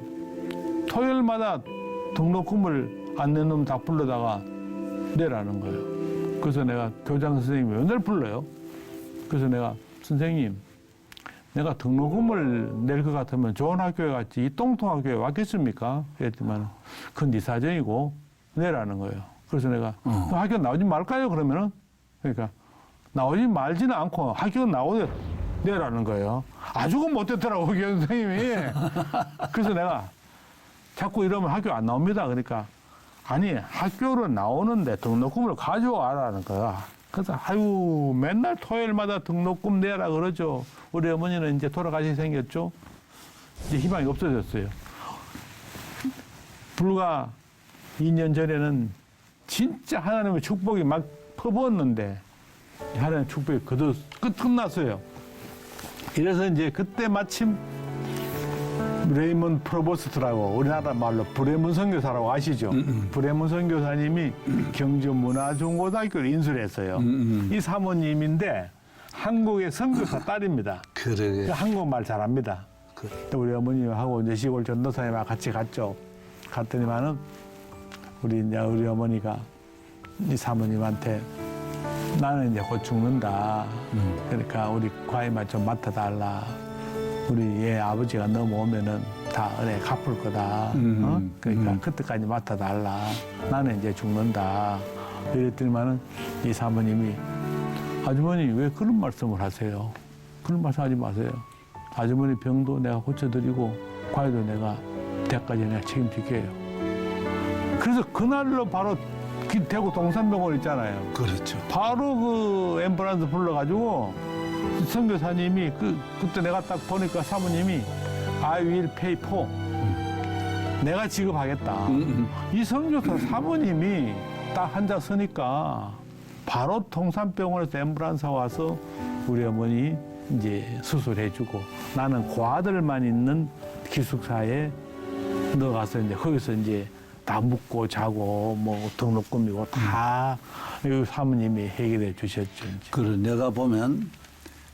토요일마다 등록금을 안 내놓으면 다 불러다가 내라는 거예요. 그래서 내가 교장 선생님이 맨날 불러요. 그래서 내가 선생님 내가 등록금을 낼 것 같으면 좋은 학교에 갔지 이 똥통학교에 왔겠습니까? 그랬지만 그건 네 사정이고 내라는 거예요. 그래서 내가 학교 나오지 말까요? 그러면은 그러니까 나오지 말지는 않고 학교 나오게 내라는 거예요. 아주 못됐더라고 교장 선생님이. 그래서 내가 자꾸 이러면 학교 안 나옵니다. 그러니까 아니 학교를 나오는데 등록금을 가져와라는 거야. 그래서 아유 맨날 토요일마다 등록금 내라 그러죠. 우리 어머니는 이제 돌아가시게 생겼죠. 이제 희망이 없어졌어요. 불과 2년 전에는 진짜 하나님의 축복이 막 퍼부었는데 하나님의 축복이 끝났어요. 이래서 이제 그때 마침 레이먼 프로보스트라고 우리나라 말로 브레문 선교사라고 아시죠? 브레문 선교사님이 경주 문화중고등학교를 인수를 했어요. 이 사모님인데 한국의 선교사 딸입니다. 그래. 한국말 잘합니다. 또 우리 어머님하고 이제 시골 전도사님하고 같이 갔죠. 갔더니만은 우리 어머니가 이 사모님한테 나는 이제 곧 죽는다. 그러니까 우리 과일만 좀 맡아달라. 우리 얘 아버지가 넘어오면은 다 은혜 갚을 거다. 그러니까 그때까지 맡아달라. 나는 이제 죽는다. 이랬더니만은 이 사모님이 아주머니 왜 그런 말씀을 하세요? 그런 말씀 하지 마세요. 아주머니 병도 내가 고쳐드리고 과외도 내가 대학까지 내가 책임질게요. 그래서 그날로 바로 대구 동산병원 있잖아요. 그렇죠. 바로 그 앰뷸런스 불러가지고 선교사님이 그때 내가 딱 보니까 사모님이 I will pay for. 내가 지급하겠다. 이 선교사 사모님이 딱 앉아 서니까 바로 동산병원에서 앰뷸런스 와서 우리 어머니 이제 수술해주고 나는 고아들만 있는 기숙사에 넣어가서 이제 거기서 이제 다 묵고 자고 뭐 등록금이고 다 이 사모님이 해결해 주셨죠. 이제. 그래 내가 보면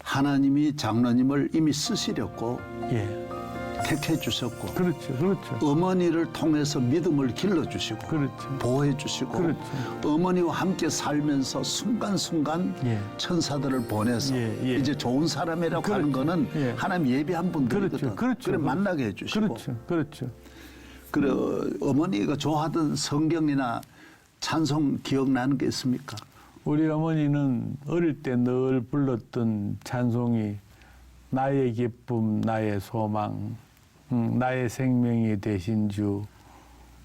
하나님이 장로님을 이미 쓰시렸고 예, 택해 주셨고 그렇죠, 그렇죠, 어머니를 통해서 믿음을 길러 주시고 그렇죠, 보호해 주시고 그렇죠. 어머니와 함께 살면서 순간순간 예. 천사들을 보내서 예, 예. 이제 좋은 사람이라고 그렇죠. 하는 거는 예. 하나님 예비한 분들이거든. 그렇죠, 그렇죠. 그래 만나게 해 주시고 그렇죠, 그렇죠. 그래 어머니가 좋아하던 성경이나 찬송 기억나는 게 있습니까? 우리 어머니는 어릴 때 늘 불렀던 찬송이 나의 기쁨, 나의 소망, 나의 생명이 되신 주.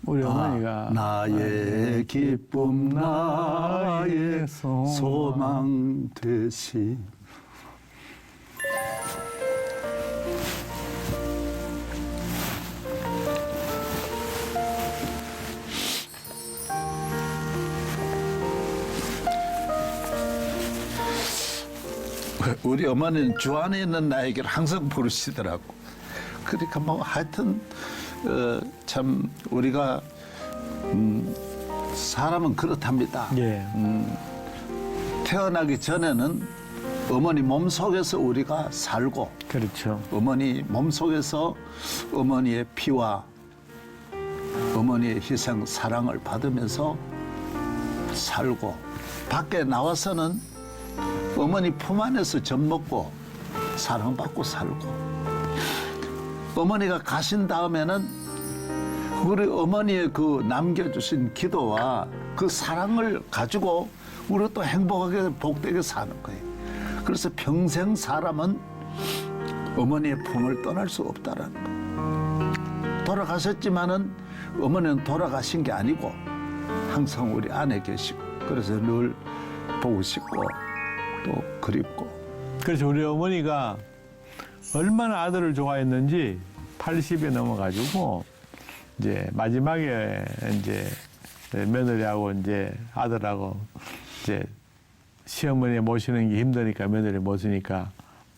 우리 어머니가 나의 기쁨 나의 소망 되신 우리 어머니는 주 안에 있는 나에게를 항상 부르시더라고. 그러니까 뭐 하여튼 참 우리가 사람은 그렇답니다. 예. 태어나기 전에는 어머니 몸속에서 우리가 살고 그렇죠. 어머니 몸속에서 어머니의 피와 어머니의 희생 사랑을 받으면서 살고 밖에 나와서는 어머니 품 안에서 젖 먹고 사랑받고 살고 어머니가 가신 다음에는 우리 어머니의 그 남겨주신 기도와 그 사랑을 가지고 우리가 또 행복하게 복되게 사는 거예요. 그래서 평생 사람은 어머니의 품을 떠날 수 없다라는 거예요. 돌아가셨지만은 어머니는 돌아가신 게 아니고 항상 우리 안에 계시고 그래서 늘 보고 싶고 또 그립고. 그래서 우리 어머니가 얼마나 아들을 좋아했는지 80에 넘어가지고 이제 마지막에 이제 며느리하고 이제 아들하고 이제 시어머니 모시는 게 힘드니까 며느리 모시니까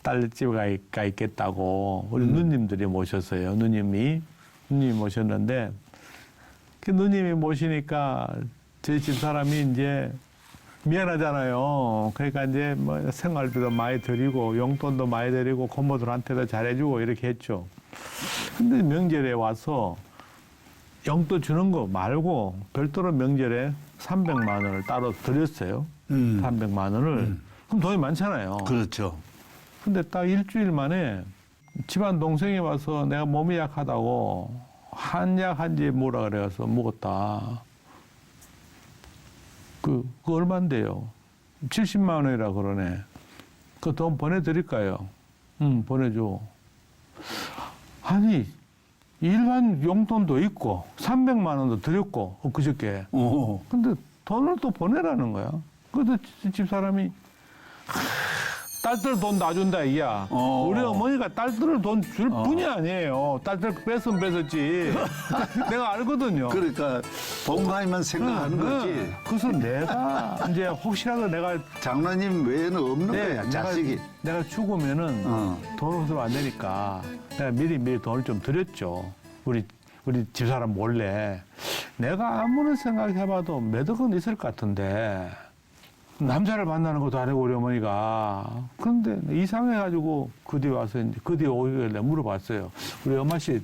딸집에 가 있겠다고 우리 누님들이 모셨어요. 누님이 모셨는데 그 누님이 모시니까 저희 집 사람이 이제 미안하잖아요. 그러니까 이제 뭐 생활비도 많이 드리고 용돈도 많이 드리고 고모들한테도 잘해주고 이렇게 했죠. 근데 명절에 와서 용돈 주는 거 말고 별도로 명절에 300만 원을 따로 드렸어요. 300만 원을. 그럼 돈이 많잖아요. 그렇죠. 근데 딱 일주일 만에 집안 동생이 와서 내가 몸이 약하다고 한약 한지 뭐라 그래서 먹었다. 그 얼만데요? 70만 원이라 그러네. 그 돈 보내드릴까요? 응, 보내줘. 아니, 일반 용돈도 있고, 300만 원도 드렸고, 그저께. 근데 돈을 또 보내라는 거야. 그래서 집사람이, 딸들 돈 놔준다, 이야. 우리 어머니가 딸들을 돈 줄 분이 아니에요. 딸들 뺏으면 뺏었지. 내가 알거든요. 그러니까 본가에만 생각하는 거지. 그래서 내가 이제 혹시라도 내가 장로님 외에는 없는 거야, 자식이. 내가 죽으면은 돈 없으면 안 되니까 내가 미리 돈을 좀 드렸죠. 우리 집사람 몰래. 내가 아무리 생각해봐도 몇 억은 있을 것 같은데 남자를 만나는 것도 아니고 우리 어머니가. 그런데 이상해가지고 그 뒤에 와서 이제 그 뒤에 오길래 물어봤어요. 우리 엄마 씨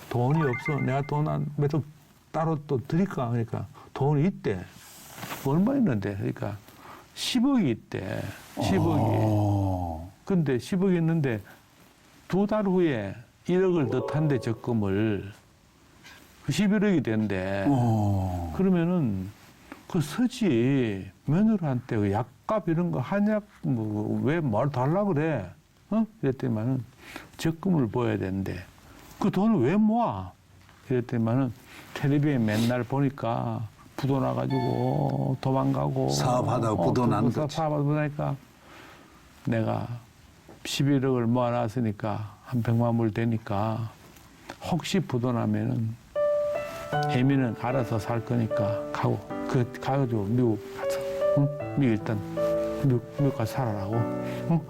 돈이 없어. 내가 돈 한 몇 억 따로 또 드릴까? 그러니까 돈이 있대. 얼마 있는데? 그러니까 10억이 있대. 10억이. 근데 10억이 있는데 2달 후에 1억을 더 탄데 적금을 11억이 된대. 그러면은 그 서지 며느리한테 그 약값 이런 거 한약 뭐 왜 말 달라 그래? 이랬더니만은 적금을 보여야 된대. 그 돈을 왜 모아? 이랬더니만은 텔레비에 맨날 보니까 부도 나가지고 도망가고 사업하다가 부도 나는 거지. 사업하다 보니까 내가 11억을 모아놨으니까 한 100만 불 되니까 혹시 부도 나면은 애미는 알아서 살 거니까 가가지고 미국 가서 미국 일단 미국 가서 살아라고.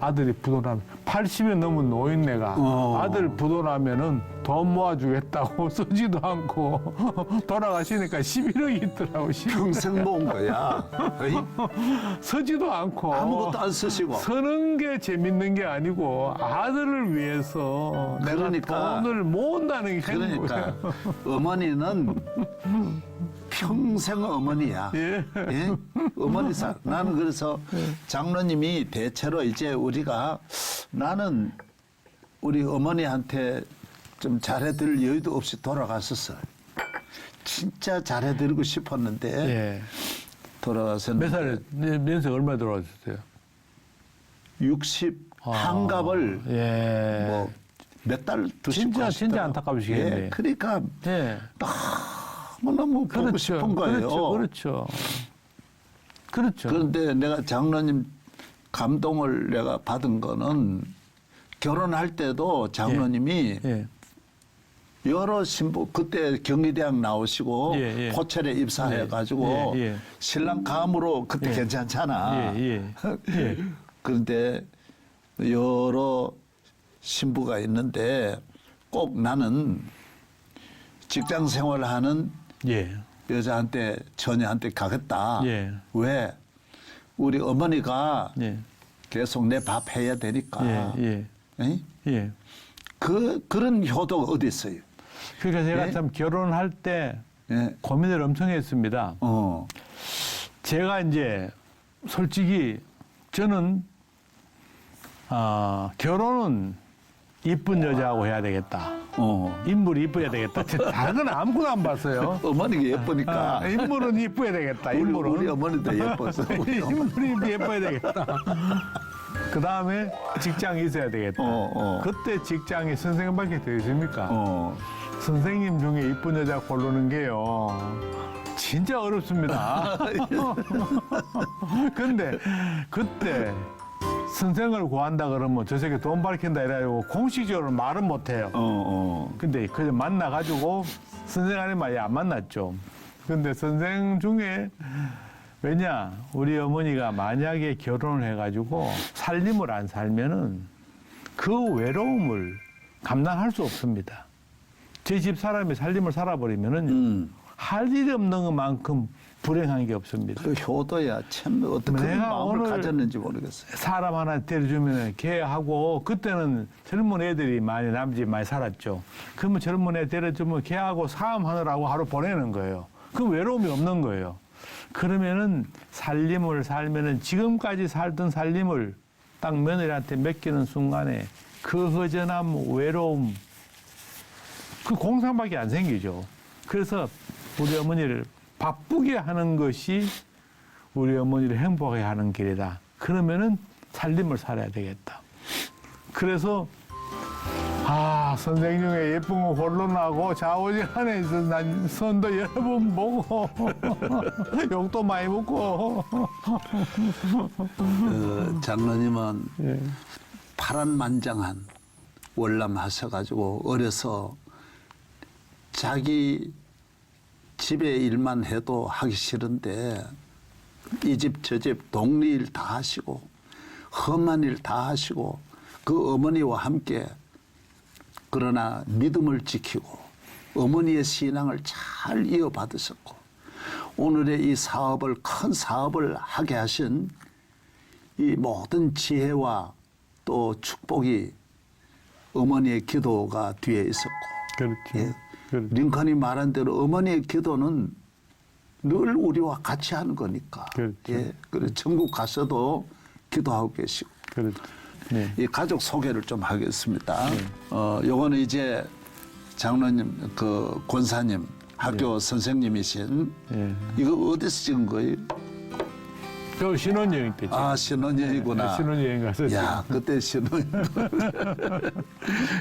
아들이 부도 나면 80이 넘은 노인네가 아들 부도 나면은 돈 모아주겠다고 쓰지도 않고 돌아가시니까 11억이 있더라고. 평생 모은 거야. 서지도 않고 아무것도 안 쓰시고. 서는 게 재밌는 게 아니고 아들을 위해서 그러니까. 내가 돈을 모은다는 게 그러니까 어머니는 평생 어머니야. 예. 예? 어머니사. 나는 그래서 장로님이 대체로 이제 우리가 나는 우리 어머니한테 좀 잘해드릴 여유도 없이 돌아갔었어요. 진짜 잘해드리고 싶었는데 예. 돌아가서는 몇 살에 연세 얼마 돌아가셨어요? 60 한갑을 예. 뭐 몇 달 두시고 진짜 안타까우시겠네. 예, 그러니까 예. 너무 보고 싶은 거예요. 그렇죠. 그런데 내가 장로님 감동을 내가 받은 거는 결혼할 때도 장로님이 예. 여러 신부 그때 경희대학 나오시고 예. 포철에 입사해가지고 예. 신랑 감으로 그때 괜찮잖아. 예. 그런데 여러 신부가 있는데 꼭 나는 직장 생활하는 예. 여자한테 처녀한테 가겠다. 예. 왜? 우리 어머니가 예. 계속 내 밥 해야 되니까. 예. 에? 그런 효도가 어디 있어요? 그러니까 제가 예? 참 결혼할 때 예. 고민을 엄청 했습니다. 제가 이제 솔직히 저는 결혼은 이쁜 여자하고 해야 되겠다. 인물이 이뻐야 되겠다. 다른 건 아무거나 안 봤어요. 어머니가 예쁘니까. 인물은 이뻐야 되겠다. 인물은. 우리 어머니도 예뻐서. 인물이 예뻐야 되겠다. 그 다음에 직장이 있어야 되겠다. 그때 직장에 선생님밖에 더 있습니까? 선생님 중에 이쁜 여자 고르는 게요. 진짜 어렵습니다. 근데 그때 선생을 구한다 그러면 저 새끼 돈 밝힌다 이래가지고 공식적으로 말은 못해요. 근데 그저 만나가지고 선생 아니면 안 만났죠. 근데 선생 중에 왜냐 우리 어머니가 만약에 결혼을 해가지고 살림을 안 살면은 그 외로움을 감당할 수 없습니다. 제 집 사람이 살림을 살아버리면은 할 일이 없는 것만큼 불행한 게 없습니다. 그 효도야 참 어떻게 그런 마음을 가졌는지 모르겠어요. 사람 하나 데려주면 걔하고 그때는 젊은 애들이 남집 많이 살았죠. 그러면 젊은 애 데려주면 걔하고 싸움하느라고 하루 보내는 거예요. 그 외로움이 없는 거예요. 그러면은 살림을 살면은 지금까지 살던 살림을 딱 며느리한테 맡기는 순간에 그 허전함, 외로움, 그 공상밖에 안 생기죠. 그래서 우리 어머니를 바쁘게 하는 것이 우리 어머니를 행복하게 하는 길이다. 그러면은 살림을 살아야 되겠다. 그래서 선생 중에 예쁜 거 홀로나고 좌우지간에 난 선도 여러 번 보고 욕도 많이 먹고. 장로님은 예. 파란만장한 월남 하셔가지고 어려서 자기 집에 일만 해도 하기 싫은데 이 집 저 집 동리일 다 하시고 험한 일 다 하시고 그 어머니와 함께 그러나 믿음을 지키고 어머니의 신앙을 잘 이어받으셨고 오늘의 이 사업을 큰 사업을 하게 하신 이 모든 지혜와 또 축복이 어머니의 기도가 뒤에 있었고 그렇죠. 예. 그렇죠. 링컨이 말한 대로 어머니의 기도는 늘 우리와 같이 하는 거니까. 그렇죠. 예. 그래 천국 가서도 기도하고 계시고. 그렇죠. 네. 이 가족 소개를 좀 하겠습니다. 요거는 이제 장로님, 그 권사님, 학교 선생님이신 이거 어디서 찍은 거예요? 저 신혼여행 때죠. 아, 신혼여행이구나. 네, 신혼여행 가서 야, 그때 신혼여행.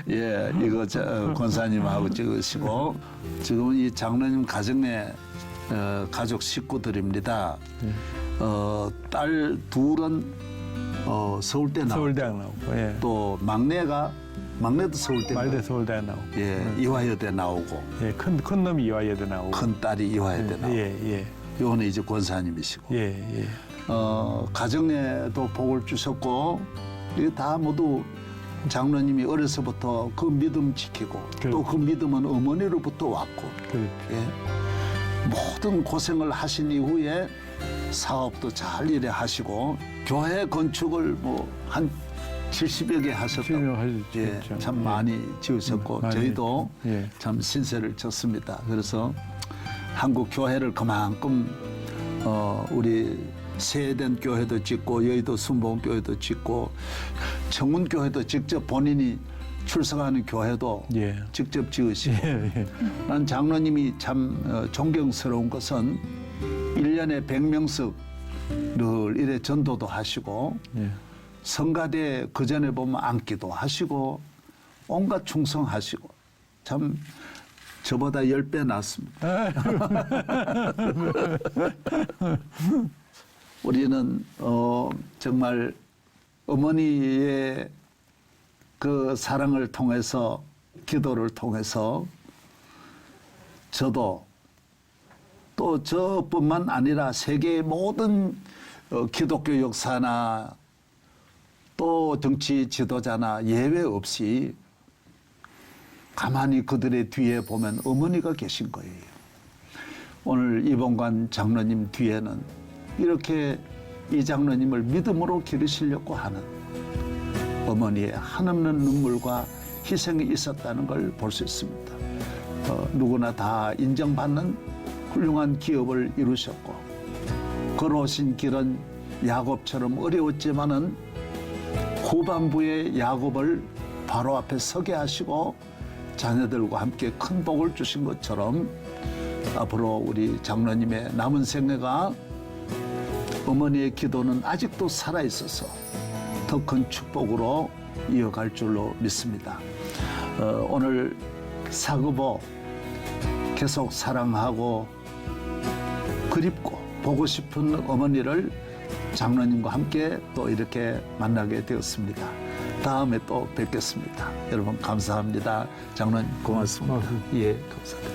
예, 이거 권사님하고 찍으시고 지금은 이 장로님 가정의 가족 식구들입니다. 딸 둘은 서울대 나오고 서울대학 나오고, 예. 또 막내도 서울대 말대 나오고 서울대학 나오고, 예, 이화여대 나오고 예, 큰 놈이 이화여대 나오고, 큰 딸이 이화여대 나오고 예. 요거는 이제 권사님이시고 예. 가정에도 복을 주셨고 이게 다 모두 장로님이 어려서부터 그 믿음 지키고 또 그 믿음은 어머니로부터 왔고 예. 모든 고생을 하신 이후에 사업도 잘 일에 하시고 교회 건축을 뭐 한 70여 개 하셨다고 예, 참 많이 지으셨고 저희도 참 신세를 졌습니다. 그래서 한국 교회를 그만큼 우리 세된 교회도 짓고 여의도 순복음교회도 짓고 청운교회도 직접 본인이 출석하는 교회도 직접 지으시고 난 장로님이 참 존경스러운 것은 1년에 100명씩 늘 이래 전도도 하시고 성가대 그전에 보면 앉기도 하시고 온갖 충성하시고 참 저보다 10배 낫습니다. 우리는 정말 어머니의 그 사랑을 통해서 기도를 통해서 저도 또 저뿐만 아니라 세계의 모든 기독교 역사나 또 정치 지도자나 예외 없이 가만히 그들의 뒤에 보면 어머니가 계신 거예요. 오늘 이봉관 장로님 뒤에는 이렇게 이 장로님을 믿음으로 기르시려고 하는 어머니의 한없는 눈물과 희생이 있었다는 걸 볼 수 있습니다. 누구나 다 인정받는 훌륭한 기업을 이루셨고 걸어오신 길은 야곱처럼 어려웠지만은 후반부의 야곱을 바로 앞에 서게 하시고 자녀들과 함께 큰 복을 주신 것처럼 앞으로 우리 장로님의 남은 생애가 어머니의 기도는 아직도 살아있어서 더 큰 축복으로 이어갈 줄로 믿습니다. 오늘 사그보 계속 사랑하고 그립고 보고 싶은 어머니를 장로님과 함께 또 이렇게 만나게 되었습니다. 다음에 또 뵙겠습니다. 여러분 감사합니다. 장로님 고맙습니다. 예, 감사합니다.